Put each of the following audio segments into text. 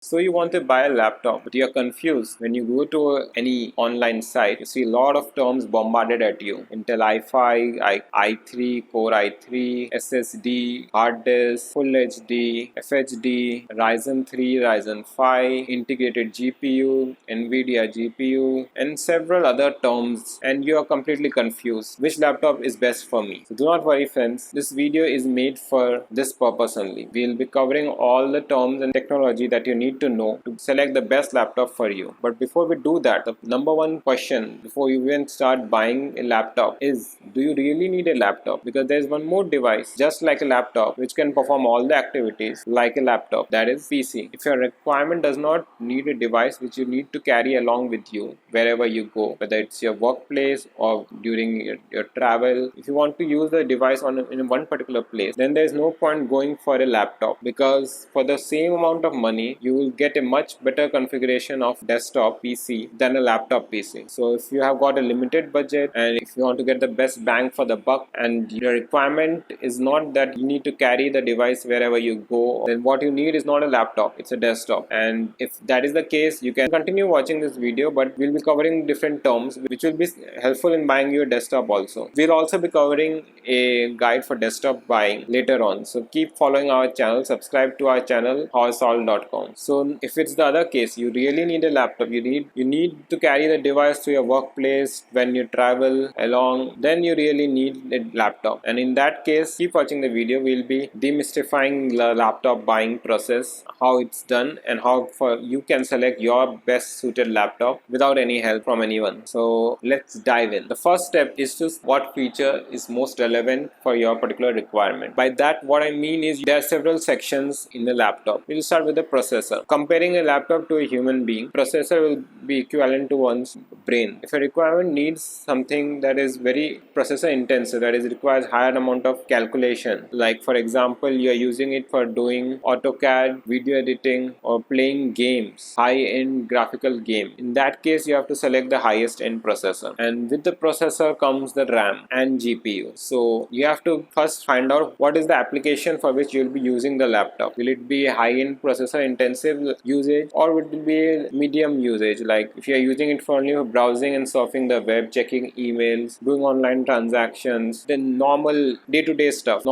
So you want to buy a laptop, but you're confused. When you go to any online site, you see a lot of terms bombarded at you. Intel i5, i3, Core i3, SSD, hard disk, Full HD, FHD, Ryzen 3, Ryzen 5, integrated GPU, NVIDIA GPU, and several other terms, and you are completely confused. Which laptop is best for me? So do not worry, friends. This video is made for this purpose only. We'll be covering all the terms and technology that you need to know to select the best laptop for you. But before we do that, the number one question before you even start buying a laptop is, do you really need a laptop? Because there's one more device just like a laptop which can perform all the activities like a laptop, that is PC. If your requirement does not need a device which you need to carry along with you wherever you go, whether it's your workplace or during your travel, if you want to use the device in one particular place, then there's no point going for a laptop, because for the same amount of money you will get a much better configuration of desktop PC than a laptop PC. So if you have got a limited budget and if you want to get the best bang for the buck and your requirement is not that you need to carry the device wherever you go, then what you need is not a laptop, it's a desktop. And if that is the case, you can continue watching this video, but we'll be covering different terms which will be helpful in buying your desktop also. We'll also be covering a guide for desktop buying later on, so keep following our channel, subscribe to our channel HowISolve.com. So if it's the other case, you really need a laptop, you need to carry the device to your workplace when you travel along, then you really need a laptop. And in that case, keep watching the video. We'll be demystifying the laptop buying process, how it's done, and how you can select your best suited laptop without any help from anyone. So let's dive in. The first step is to what feature is most relevant for your particular requirement. By that, what I mean is there are several sections in the laptop. We'll start with the processor. Comparing a laptop to a human being, processor will be equivalent to one's brain. If a requirement needs something that is very processor intensive, that is requires higher amount of calculation, like for example you are using it for doing AutoCAD, video editing, or playing games, high-end graphical game, in that case you have to select the highest end processor. And with the processor comes the RAM and GPU. So you have to first find out what is the application for which you will be using the laptop. Will it be a high-end processor intensive usage, or would it be a medium usage, like if you are using it for only browsing and surfing the web, checking emails, doing online transactions, then normal day-to-day stuff.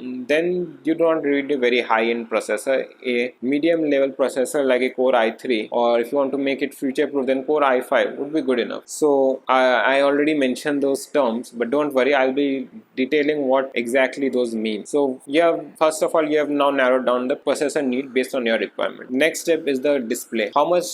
Then you don't need a very high-end processor. A medium level processor like a Core i3, or if you want to make it future-proof, then Core i5 would be good enough. So I already mentioned those terms, but don't worry, I'll be detailing what exactly those mean. So first of all, you have now narrowed down the processor need based on your requirement. Next step is the display. How much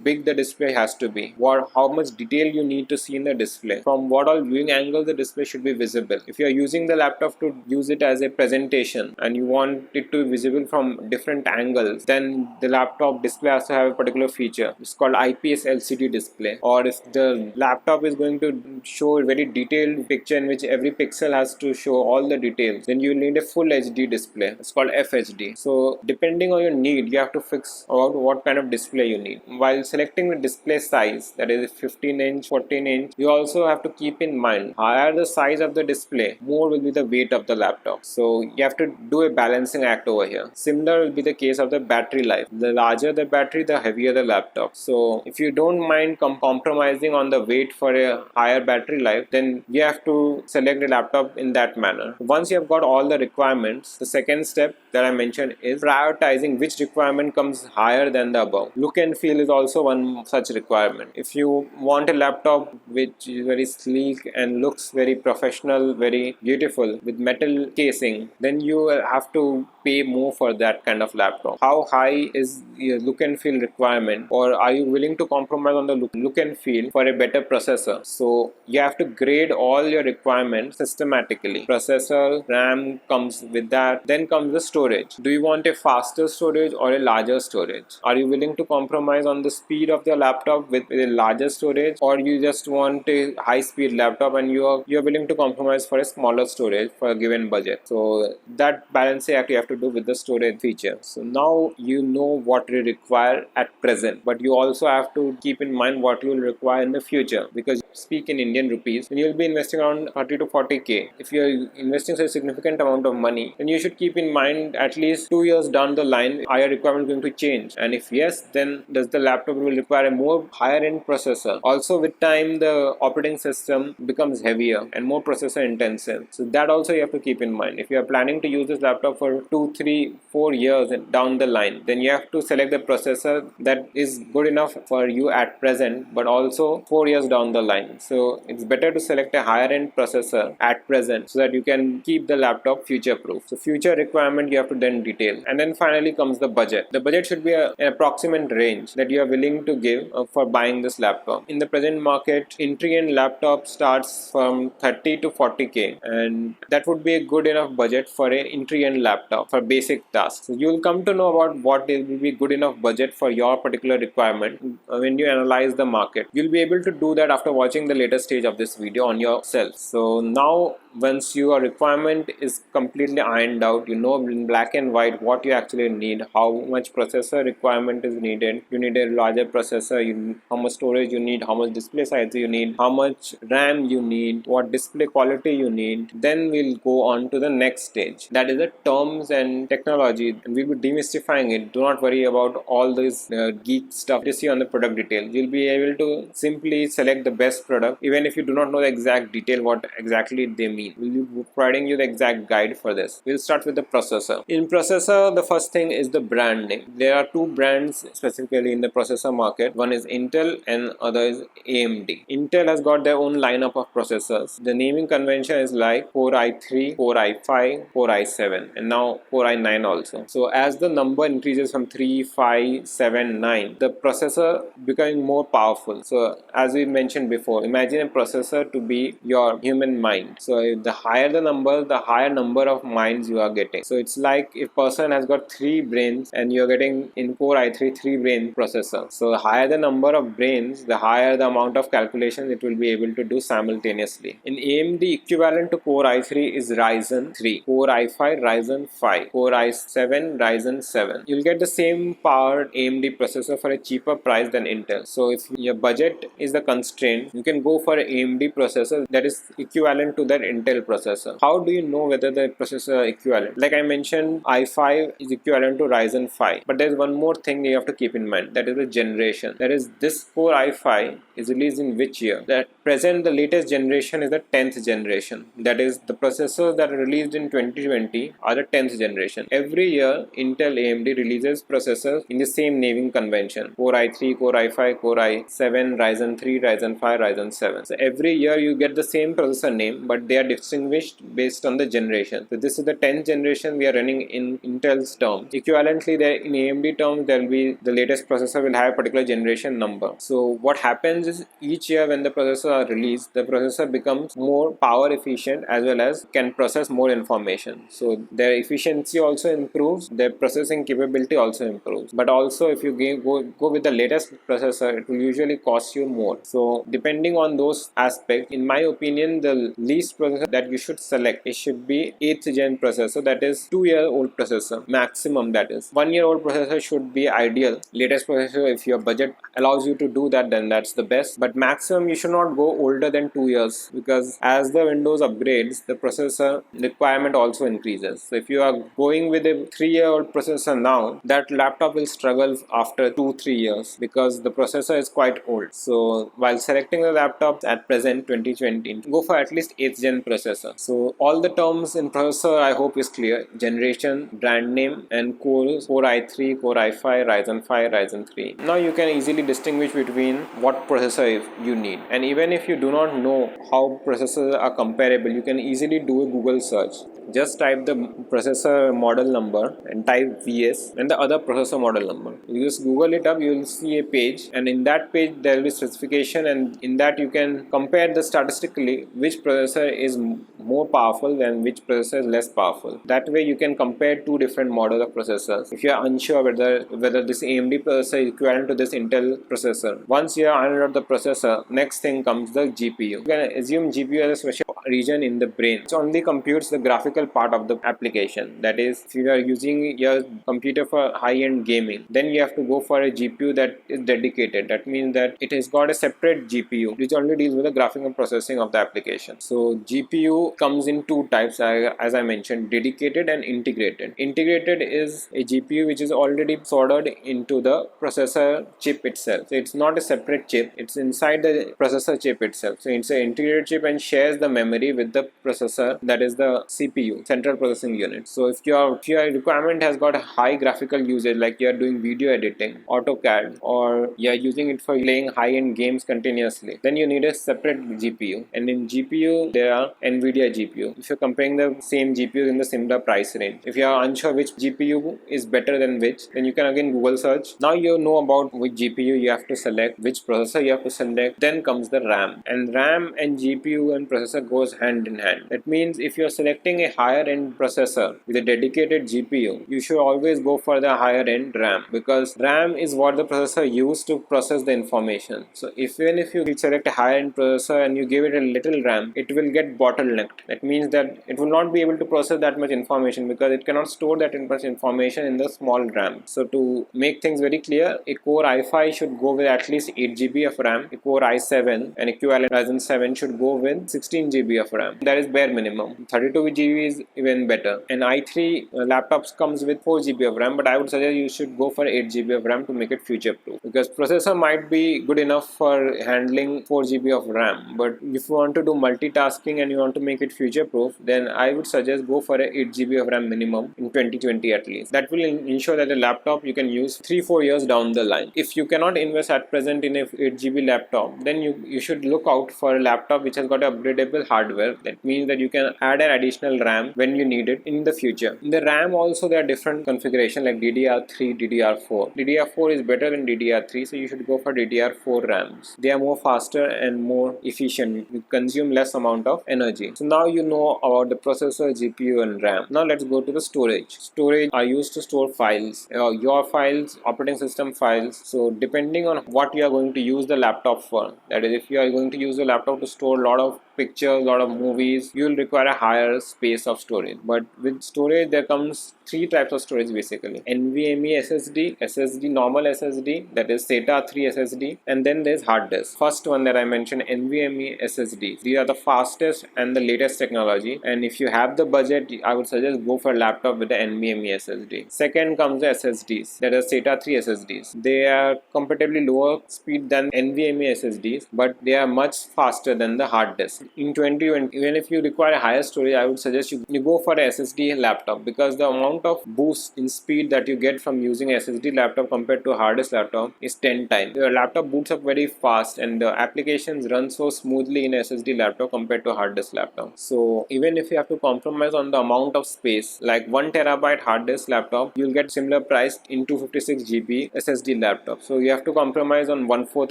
big the display has to be, how much detail you need to see in the display, from what all viewing angle the display should be visible. If you are using the laptop to use it as a presentation and you want it to be visible from different angles, then the laptop display has to have a particular feature. It's called IPS LCD display. Or if the laptop is going to show a very detailed picture in which every pixel has to show all the details, then you need a full HD display. It's called FHD. So depending on your need, you have to fix out what kind of display you need. While selecting the display size, that is 15 inch, 14 inch, you also have to keep in mind, higher the size of the display, more will be the weight of the laptop. So you have to do a balancing act over here. Similar will be the case of the battery life. The larger the battery, the heavier the laptop. So if you don't mind compromising on the weight for a higher battery life, then you have to select a laptop in that manner. Once you have got all the requirements, the second step that I mentioned is prioritizing which requirement comes higher than the above. Look and feel is also one such requirement. If you want a laptop which is very sleek and looks very professional, very beautiful with metal casing, then you have to pay more for that kind of laptop. How high is your look and feel requirement, or are you willing to compromise on the look and feel for a better processor? So you have to grade all your requirements systematically. Processor, RAM comes with that. Then comes the storage. Do you want a faster storage or a larger storage? Are you willing to compromise on this speed of the laptop with a larger storage, or you just want a high speed laptop and you're willing to compromise for a smaller storage for a given budget. So that balancing act you have to do with the storage feature. So now you know what you require at present, but you also have to keep in mind what you will require in the future, because speak in Indian rupees, then you'll be investing around 30 to 40k. If you're investing such a significant amount of money, then you should keep in mind at least 2 years down the line, are your requirements going to change? And if yes, then does the laptop will require a more higher end processor? Also with time, the operating system becomes heavier and more processor intensive. So that also you have to keep in mind. If you are planning to use this laptop for 2, 3, 4 years down the line, then you have to select the processor that is good enough for you at present, but also 4 years down the line. So it's better to select a higher end processor at present so that you can keep the laptop future proof. So future requirement you have to then detail. And then finally comes the budget. The budget should be an approximate range that you are willing to give for buying this laptop. In the present market, entry-end laptop starts from 30 to 40k, and that would be a good enough budget for an entry-end laptop for basic tasks. So you'll come to know about what will be good enough budget for your particular requirement when you analyze the market. You'll be able to do that after watching the later stage of this video on yourself. So now once your requirement is completely ironed out, you know in black and white what you actually need, how much processor requirement is needed, you need a larger processor, how much storage you need, how much display size you need, how much RAM you need, what display quality you need, then we'll go on to the next stage, that is the terms and technology, and we'll be demystifying it. Do not worry about all this geek stuff you see on the product detail. You'll be able to simply select the best product even if you do not know the exact detail what exactly they mean. We'll be providing you the exact guide for this. We'll start with the processor. In processor, the first thing is the brand name. There are two brands specifically in the processor market. One is Intel and other is AMD. Intel has got their own lineup of processors. The naming convention is like Core i3, Core i5, Core i7, and now Core i9 also. So as the number increases from 3, 5, 7, 9, the processor becoming more powerful. So as we mentioned before, imagine a processor to be your human mind. So the higher the number, the higher number of minds you are getting. So it's like if person has got 3 brains and you're getting in Core i3 3 brain processor. So the higher the number of brains, the higher the amount of calculations it will be able to do simultaneously. In AMD, equivalent to Core i3 is Ryzen 3, Core i5 Ryzen 5, Core i7 Ryzen 7. You'll get the same powered AMD processor for a cheaper price than Intel. So if your budget is the constraint, you can go for an AMD processor that is equivalent to that Intel processor. How do you know whether the processor are equivalent? Like I mentioned, i5 is equivalent to Ryzen 5, but there's one more thing you have to keep in mind, that is the generation. That is, this Core i5 is released in which year? That present, the latest generation is the 10th generation. That is, the processors that are released in 2020 are the 10th generation. Every year Intel AMD releases processors in the same naming convention: Core i3, Core i5, Core i7, Ryzen 3, Ryzen 5, Ryzen 7. So every year you get the same processor name, but they are distinguished based on the generation. So this is the 10th generation we are running in Intel's terms. Equivalently, there in AMD terms, there will be the latest processor will have a particular generation number. So what happens is each year when the processors are released, the processor becomes more power efficient as well as can process more information. So their efficiency also improves, their processing capability also improves. But also if you go with the latest processor, it will usually cost you more. So depending on those aspects, in my opinion, the least processor that you should select, it should be 8th gen processor, that is 2-year-old processor maximum. That is 1-year-old processor should be ideal. Latest processor, if your budget allows you to do that, then that's the best, but maximum you should not go older than 2 years, because as the Windows upgrades, the processor requirement also increases. So if you are going with a 3-year-old processor now, that laptop will struggle after 2-3 years because the processor is quite old. So while selecting the laptops at present 2020, go for at least 8th gen processor. So all the terms in processor I hope is clear: generation, brand name, and cores: Core i3, Core i5, Ryzen 5, Ryzen 3. Now you can easily distinguish between what processor you need. And even if you do not know how processors are comparable, you can easily do a Google search. Just type the processor model number and type VS and the other processor model number. You just Google it up, you will see a page, and in that page there will be specification, and in that you can compare the statistically which processor is is more powerful and which processor is less powerful. That way you can compare two different models of processors if you are unsure whether this AMD processor is equivalent to this Intel processor. Once you are ironed out the processor, next thing comes the GPU. You can assume GPU as a special region in the brain which only computes the graphical part of the application. That is, if you are using your computer for high-end gaming, then you have to go for a GPU that is dedicated. That means that it has got a separate GPU which only deals with the graphical processing of the application. So GPU comes in two types, as I mentioned, dedicated and integrated. Integrated is a GPU which is already soldered into the processor chip itself. So it's not a separate chip, it's inside the processor chip itself. So it's an integrated chip and shares the memory with the processor, that is the CPU, central processing unit. So if your requirement has got a high graphical usage, like you are doing video editing, AutoCAD, or you are using it for playing high-end games continuously, then you need a separate GPU. And in GPU there are NVIDIA GPU. If you're comparing the same GPUs in the similar price range, if you are unsure which GPU is better than which, then you can again Google search. Now you know about which GPU you have to select, which processor you have to select. Then comes the RAM, and RAM and GPU and processor goes hand in hand. That means if you're selecting a higher end processor with a dedicated GPU, you should always go for the higher end RAM, because RAM is what the processor used to process the information. So even if you select a higher end processor and you give it a little RAM, it will get bottlenecked. That means that it will not be able to process that much information because it cannot store that much information in the small RAM. So to make things very clear, a Core i5 should go with at least 8 GB of RAM. A Core i7 and equivalent Ryzen 7 should go with 16 GB of RAM. That is bare minimum. 32 GB is even better. And i3 laptops comes with 4 GB of RAM, but I would suggest you should go for 8 GB of RAM to make it future proof, because processor might be good enough for handling 4 GB of RAM, but if you want to do multitasking and you want to make it future proof, then I would suggest go for a 8 GB of RAM minimum in 2020 at least. That will ensure that the laptop you can use 3-4 years down the line. If you cannot invest at present in a 8 GB laptop, then you should look out for a laptop which has got upgradable hardware. That means that you can add an additional RAM when you need it in the future. In the RAM also there are different configurations like DDR3, DDR4. DDR4 is better than DDR3, so you should go for DDR4 RAMs. They are more faster and more efficient. You consume less amount of energy. So now you know about the processor, GPU and RAM. Now let's go to the storage. Storage are used to store files, your files, operating system files. So depending on what you are going to use the laptop for, that is, if you are going to use the laptop to store a lot of pictures, a lot of movies, you will require a higher space of storage. But with storage there comes three types of storage basically: NVMe SSD, SSD normal SSD, that is SATA 3 SSD, and then there's hard disk. First one that I mentioned, NVMe SSD. These are the fastest and the latest technology, and if you have the budget, I would suggest go for a laptop with the NVMe SSD. Second comes the SSDs, that is SATA 3 SSDs. They are comparatively lower speed than NVMe SSDs, but they are much faster than the hard disk. In 2020, even if you require a higher storage, I would suggest you go for a SSD laptop, because the amount of boost in speed that you get from using a SSD laptop compared to a hard disk laptop is 10 times. Your laptop boots up very fast and the applications run so smoothly in a SSD laptop compared to a hard disk laptop. So even if you have to compromise on the amount of space, like 1 terabyte hard disk laptop, you'll get similar price in 256 GB SSD laptop. So you have to compromise on 1/4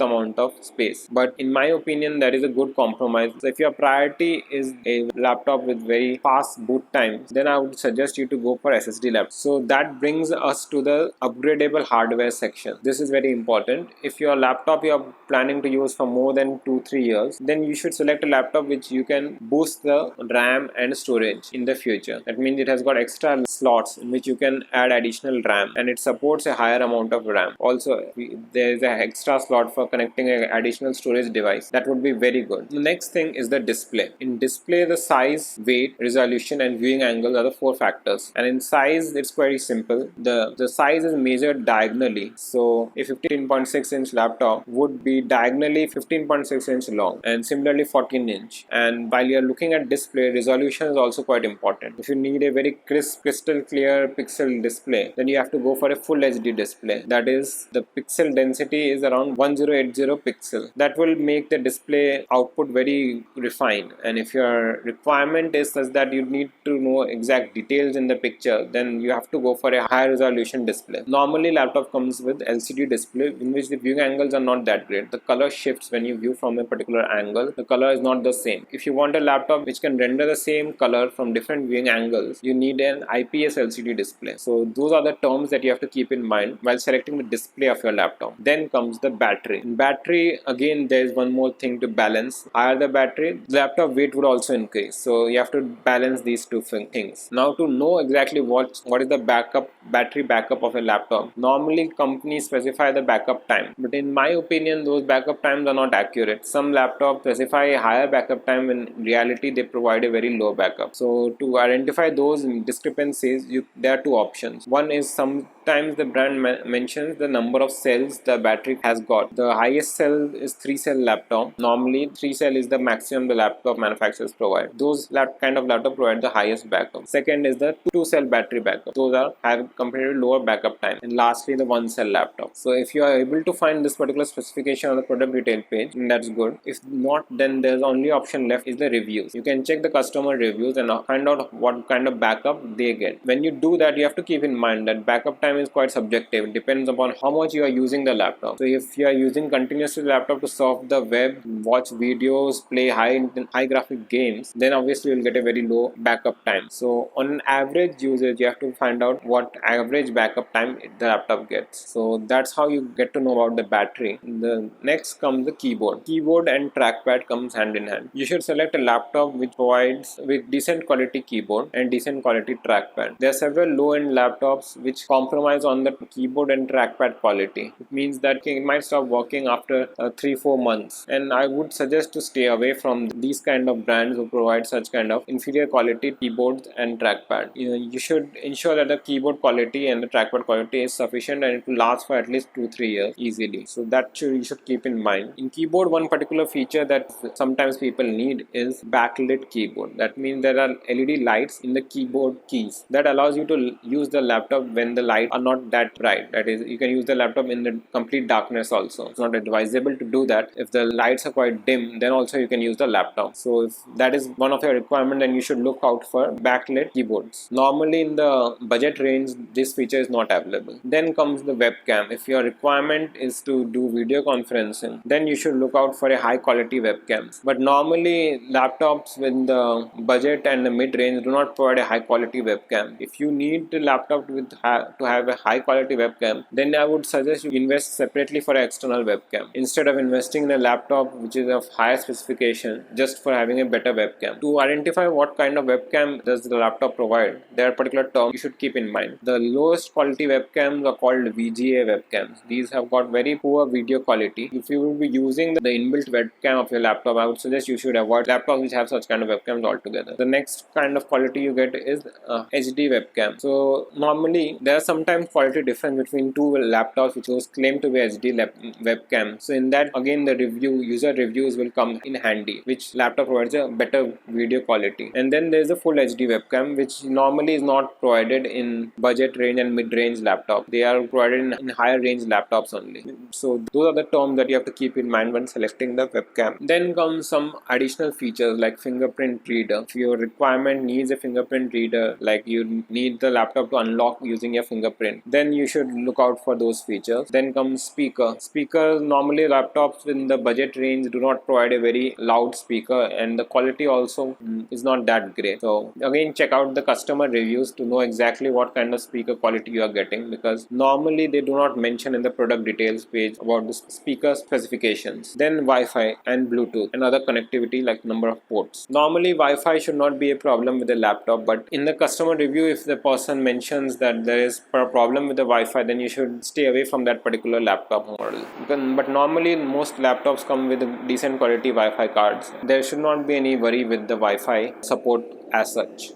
amount of space. But in my opinion, that is a good compromise. So if your priority is a laptop with very fast boot times, then I would suggest you to go for SSD laptop. So that brings us to the upgradable hardware section. This is very important. If your laptop you are planning to use for more than 2-3 years, then you should select a laptop which you can boost the RAM and storage in the future. That means it has got extra slots in which you can add additional RAM, and it supports a higher amount of RAM. Also, there is an extra slot for connecting an additional storage device. That would be very good. The next thing is the display. In display, the size, weight, resolution and viewing angle are the 4 factors. And in size, it's very simple. The size is measured diagonally. So a 15.6 inch laptop would be diagonally 15.6 inch long, and similarly 14 inch. And while you're looking at display, resolution is also quite important. If you need a very crisp, crystal clear pixel display, then you have to go for a full HD display. That is, the pixel density is around 1080 pixel. That will make the display output very refined. And if your requirement is such that you need to know exact details in the picture, then you have to go for a high resolution display. Normally laptop comes with LCD display in which the viewing angles are not that great. The color shifts when you view from a particular angle. The color is not the same. If you want a laptop which can render the same color from different viewing angles, you need an IPS LCD display. So those are the terms that you have to keep in mind while selecting the display of your laptop. Then comes the battery. In battery, again, there is one more thing to balance. Higher the battery, the laptop weight would also increase. So you have to balance these two things. Now, to know exactly what is the battery backup of a laptop, normally companies specify the backup time, but in my opinion, those backup times are not accurate. Some laptops specify a higher backup time, in reality they provide a very low backup. So to identify those discrepancies, there are two options. One is, sometimes the brand mentions the number of cells the battery has got. The highest cell is 3-cell laptop. Normally 3-cell is the maximum the laptop manufacturers provide. Those kind of laptop provide the highest backup. Second is the 2-cell battery backup. Those have comparatively lower backup time. And lastly, the 1-cell laptop. So if you are able to find this particular specification on the product detail page, that's good. If not, then there's only option left is the reviews. You can check the customer reviews and find out what kind of backup they get. When you do that, you have to keep in mind that backup time is quite subjective. It depends upon how much you are using the laptop. So if you are using continuously the laptop to surf the web, watch videos, play high graphic games, then obviously you'll get a very low backup time. So on average usage, you have to find out what average backup time the laptop gets. So that's how you get to know about the battery. The next comes the keyboard. Keyboard and trackpad comes hand in hand. You should select a laptop which provides with decent quality keyboard and decent quality trackpad. There are several low-end laptops which compromise on the keyboard and trackpad quality. It means that it might stop working after 3-4 months, and I would suggest to stay away from these kind of brands who provide such kind of inferior quality keyboards and trackpad. You should ensure that the keyboard quality and the trackpad quality is sufficient and it will last for at least 2-3 years easily. So that you should keep in mind. In keyboard, one particular feature that sometimes people need is backlit keyboard. That means there are LED lights in the keyboard keys that allows you to use the laptop when the lights are not that bright. That is, you can use the laptop in the complete darkness also. It's not advisable to do that. If the lights are quite dim, then also you can use the laptop. So if that is one of your requirements, then you should look out for backlit keyboards. Normally in the budget range, this feature is not available. Then comes the webcam. If your requirement is to do video conferencing, then you should look out for a high quality webcam. But normally laptops with the budget and the mid-range do not provide a high quality webcam. If you need the laptop to have a high quality webcam, then I would suggest you invest separately for an external webcam instead of investing in a laptop which is of higher specification just for having a better webcam. To identify what kind of webcam does the laptop provide, there are particular terms you should keep in mind. The lowest quality webcams are called VGA webcams. These have got very poor video quality. If you will be using the inbuilt webcam of your laptop, I would suggest you should avoid laptops which have such kind of webcams altogether. The next kind of quality you get is HD webcam. So normally there are sometimes quality difference between two laptops which was claimed to be HD webcam. So in that, again, the user reviews will come in handy, which laptop provides a better video quality. And then there is a full HD webcam, which normally is not provided in budget range and mid-range laptop. They are provided in higher range laptops only. So those are the terms that you have to keep in mind when selecting the webcam. Then comes some additional features like fingerprint reader. If your requirement needs a fingerprint reader, like you need the laptop to unlock using your fingerprint, then you should look out for those features. Then comes speaker. Speakers, normally laptops in the budget range do not provide a very loud speaker, and the quality also is not that great. So again, check out the customer reviews to know exactly what kind of speaker quality you are getting, because normally they do not mention in the product details page about the speaker specifications. Then Wi-Fi and Bluetooth and other connectivity like number of ports. Normally Wi-Fi should not be a problem with the laptop, but in the customer review, if the person mentions that there is a problem with the Wi-Fi, then you should stay away from that particular laptop model. But normally most laptops come with decent quality Wi-Fi cards. There should not be any worry with the Wi-Fi support as such.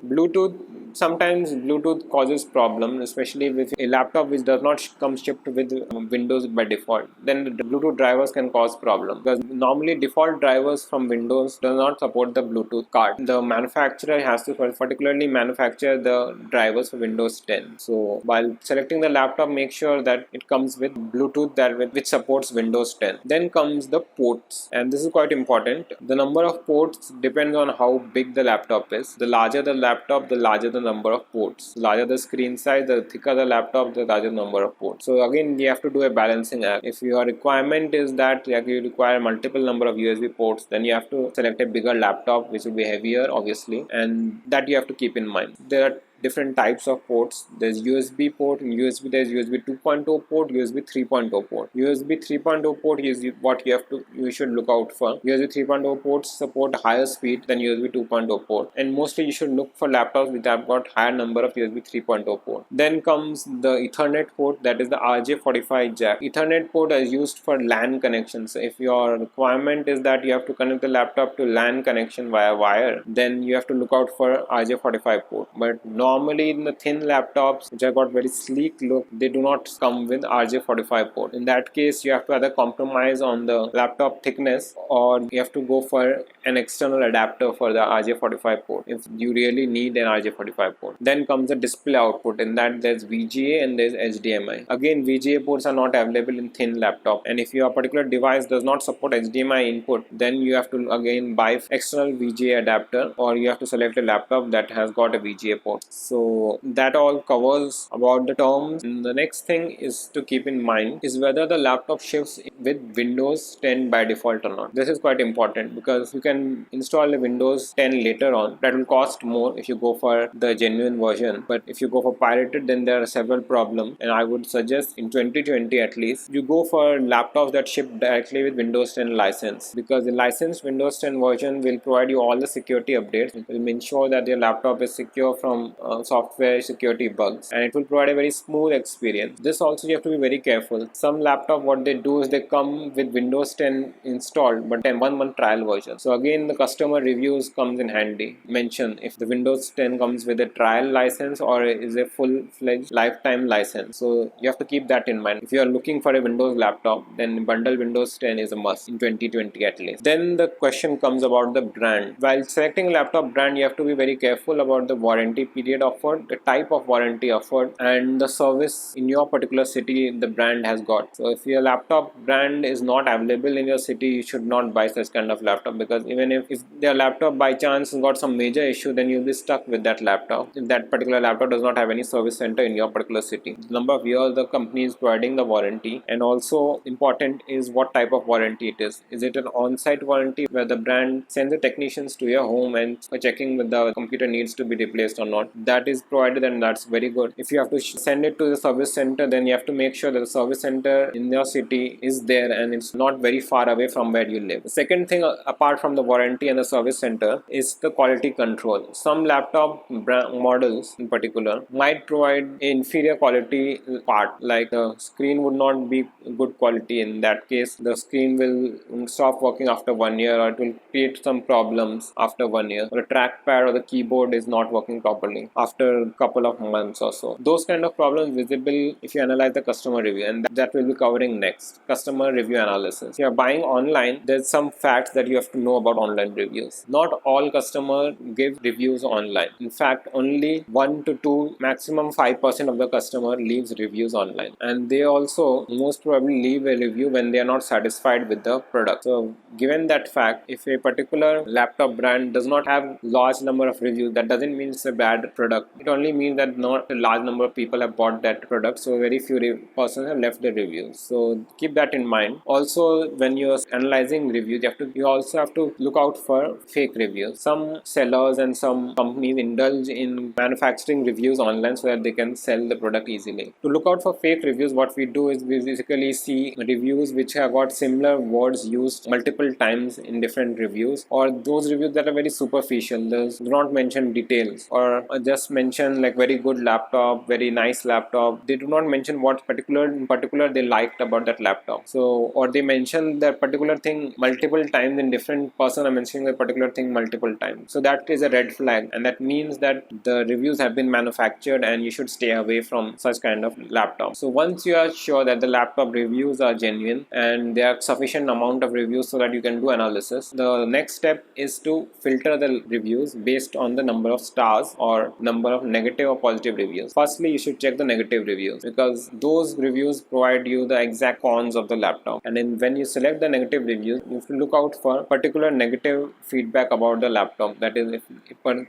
Sometimes Bluetooth causes problems, especially with a laptop which does not come shipped with Windows by default. Then the Bluetooth drivers can cause problems, because normally default drivers from Windows do not support the Bluetooth card. The manufacturer has to particularly manufacture the drivers for Windows 10. So while selecting the laptop, make sure that it comes with Bluetooth which supports Windows 10. Then comes the ports, and this is quite important. The number of ports depends on how big the laptop is. The larger the laptop, the larger the the number of ports. Larger the screen size, the thicker the laptop, the larger number of ports. So again, you have to do a balancing act. If your requirement is that you require multiple number of USB ports, then you have to select a bigger laptop which will be heavier obviously, and that you have to keep in mind. There are different types of ports. There's USB port. In USB there's USB 2.0 port, USB 3.0 port. USB 3.0 port is what you should look out for. USB 3.0 ports support higher speed than USB 2.0 port, and mostly you should look for laptops which have got higher number of USB 3.0 port. Then comes the Ethernet port, that is the RJ45 jack. Ethernet port is used for LAN connections. If your requirement is that you have to connect the laptop to LAN connection via wire, then you have to look out for RJ45 port. But normally in the thin laptops which have got very sleek look, they do not come with RJ45 port. In that case, you have to either compromise on the laptop thickness, or you have to go for an external adapter for the RJ45 port if you really need an RJ45 port. Then comes the display output. In that there's VGA and there's HDMI. Again, VGA ports are not available in thin laptop, and if your particular device does not support HDMI input, then you have to again buy external VGA adapter, or you have to select a laptop that has got a VGA port. So that all covers about the terms. And the next thing is to keep in mind is whether the laptop shifts with Windows 10 by default or not. This is quite important because you can install a Windows 10 later on. That will cost more if you go for the genuine version, but if you go for pirated, then there are several problems, and I would suggest in 2020 at least you go for laptops that ship directly with Windows 10 license, because the licensed Windows 10 version will provide you all the security updates. It will ensure that your laptop is secure from software security bugs, and it will provide a very smooth experience. This also you have to be very careful. Some laptop, what they do is they come with Windows 10 installed but a 1-month trial version. So again, the customer reviews comes in handy. Mention if the Windows 10 comes with a trial license or is a full-fledged lifetime license. So you have to keep that in mind. If you are looking for a Windows laptop, then bundle Windows 10 is a must in 2020 at least. Then the question comes about the brand. While selecting a laptop brand, you have to be very careful about the warranty period offered, the type of warranty offered, and the service in your particular city the brand has got. So if your laptop brand is not available in your city, you should not buy such kind of laptop, because even if their laptop by chance has got some major issue, then you'll be stuck with that laptop if that particular laptop does not have any service center in your particular city. The number of years the company is providing the warranty, and also important is what type of warranty it is. Is it an on-site warranty where the brand sends the technicians to your home and for checking whether the computer needs to be replaced or not? That is provided, and that's very good. If you have to send it to the service center, then you have to make sure that the service center in your city is there and it's not very far away from where you live. The second thing apart from the warranty and the service center is the quality control. Some laptop brand models in particular might provide inferior quality part, like the screen would not be good quality. In that case, the screen will stop working after 1 year, or it will create some problems after 1 year, or the trackpad or the keyboard is not working properly after a couple of months or so. Those kind of problems visible if you analyze the customer review, and that will be covering next, customer review analysis. If you are buying online, there's some facts that you have to know about online reviews. Not all customers give reviews online. In fact, only 1 to 2, maximum 5% of the customer leaves reviews online, and they also most probably leave a review when they are not satisfied with the product. So given that fact, if a particular laptop brand does not have large number of reviews, that doesn't mean it's a bad product. It only means that not a large number of people have bought that product, so very few persons have left the reviews. So keep that in mind. Also, when you're analyzing reviews, you also have to look out for fake reviews. Some sellers and some companies indulge in manufacturing reviews online so that they can sell the product easily. To look out for fake reviews, what we do is we basically see reviews which have got similar words used multiple times in different reviews, or those reviews that are very superficial. Those do not mention details, or just mention like very good laptop, very nice laptop. They do not mention what in particular they liked about that laptop. So, or they mention that particular thing multiple times in different person are mentioning that particular thing multiple times. So that is a red flag, and that means that the reviews have been manufactured and you should stay away from such kind of laptop. So once you are sure that the laptop reviews are genuine and there are sufficient amount of reviews so that you can do analysis, the next step is to filter the reviews based on the number of stars or number of negative or positive reviews. Firstly, you should check the negative reviews because those reviews provide you the exact cons of the laptop. And then when you select the negative reviews, you have to look out for particular negative feedback about the laptop. That is, if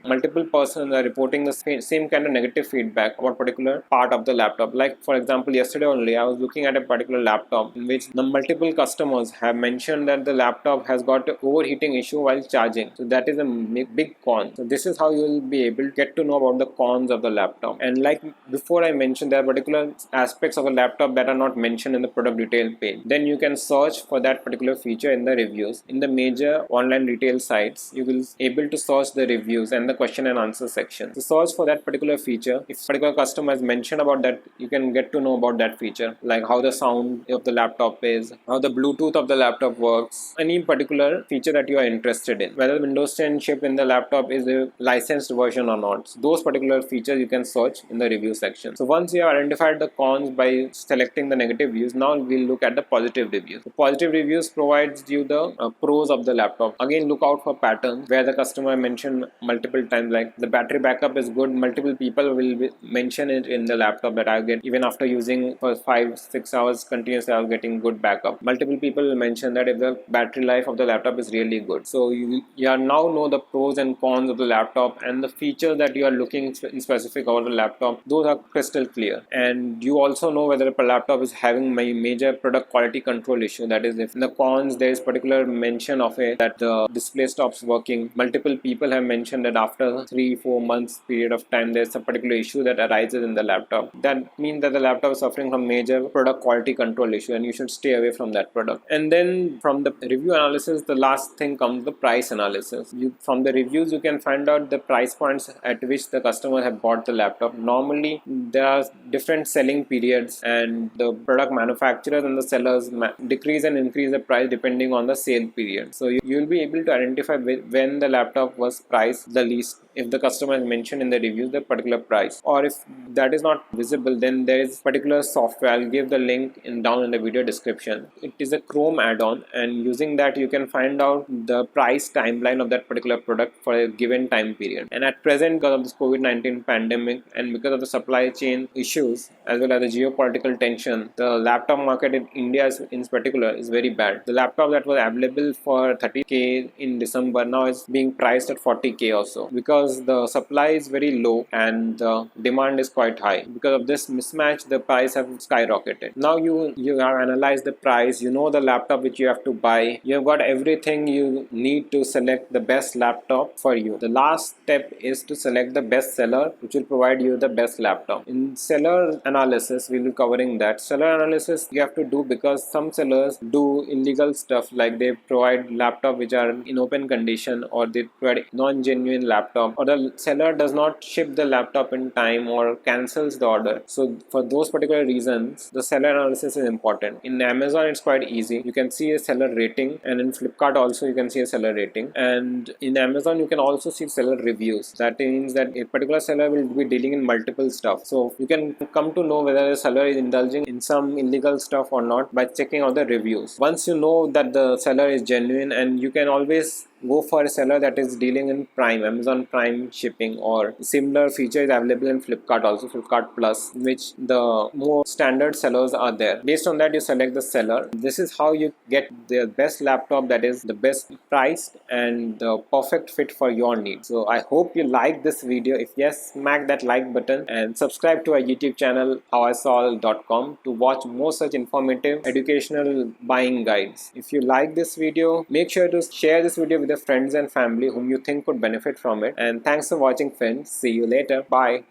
multiple persons are reporting the same kind of negative feedback about particular part of the laptop. Like for example, yesterday only I was looking at a particular laptop in which the multiple customers have mentioned that the laptop has got an overheating issue while charging. So that is a big con. So this is how you will be able to get to know about the cons of the laptop. And like before I mentioned, there are particular aspects of a laptop that are not mentioned in the product detail page. Then you can search for that particular feature in the reviews. In the major online retail sites, you will be able to search the reviews and the question and answer section. So search for that particular feature. If particular customer has mentioned about that, you can get to know about that feature, like how the sound of the laptop is, how the Bluetooth of the laptop works, any particular feature that you are interested in, whether Windows 10 chip in the laptop is a licensed version or not. So those particular features you can search in the review section. So once you have identified the cons by selecting the negative reviews, now we'll look at the positive reviews. The positive reviews provides you the pros of the laptop. Again, look out for patterns where the customer mentioned multiple times, like the battery backup is good. Multiple people will mention it in the laptop that I get even after using for 5-6 hours continuously, I was getting good backup. Multiple people will mention that if the battery life of the laptop is really good. So you are now know the pros and cons of the laptop, and the features that you are looking in specific about the laptop, those are crystal clear. And you also know whether a laptop is having a major product quality control issue. That is, if in the cons there is particular mention of it that the display stops working. Multiple people have mentioned that after 3-4 months period of time there's a particular issue that arises in the laptop. That means that the laptop is suffering from major product quality control issue, and you should stay away from that product. And then from the review analysis, the last thing comes the price analysis. From the reviews you can find out the price points at which the customer have bought the laptop. Normally there are different selling periods, and the product manufacturers and the sellers decrease and increase the price depending on the sale period. So you will be able to identify when the laptop was priced the least, if the customer has mentioned in the reviews the particular price, or if that is not visible, then there is particular software. I'll give the link down in the video description. It is a Chrome add-on, and using that you can find out the price timeline of that particular product for a given time period. And at present, because of this COVID-19 pandemic and because of the supply chain issues as well as the geopolitical tension, the laptop market in India in particular is very bad. The laptop that was available for 30k in December now is being priced at 40k or so, because the supply is very low and the demand is quite high. Because of this mismatch, the price have skyrocketed. Now you have analyzed the price, you know the laptop which you have to buy, you have got everything you need to select the best laptop for you. The last step is to select the best seller which will provide you the best laptop. In seller analysis, we will be covering that. Seller analysis you have to do because some sellers do illegal stuff, like they provide laptop which are in open condition, or they provide non-genuine laptop, or the seller does not ship the laptop in time or cancels the order. So for those particular reasons, the seller analysis is important. In Amazon it's quite easy. You can see a seller rating, and in Flipkart also you can see a seller rating, and in Amazon you can also see seller reviews. That means that a particular seller will be dealing in multiple stuff, so you can come to know whether the seller is indulging in some illegal stuff or not by checking out the reviews. Once you know that the seller is genuine, and you can always go for a seller that is dealing in Prime, Amazon Prime shipping, or similar feature is available in Flipkart also, Flipkart Plus, which the more standard sellers are there. Based on that, you select the seller. This is how you get the best laptop that is the best priced and the perfect fit for your needs. So I hope you like this video. If yes, smack that like button and subscribe to our YouTube channel HowISolve.com to watch more such informative educational buying guides. If you like this video, make sure to share this video with your friends and family whom you think could benefit from it. And thanks for watching, friends. See you later. Bye.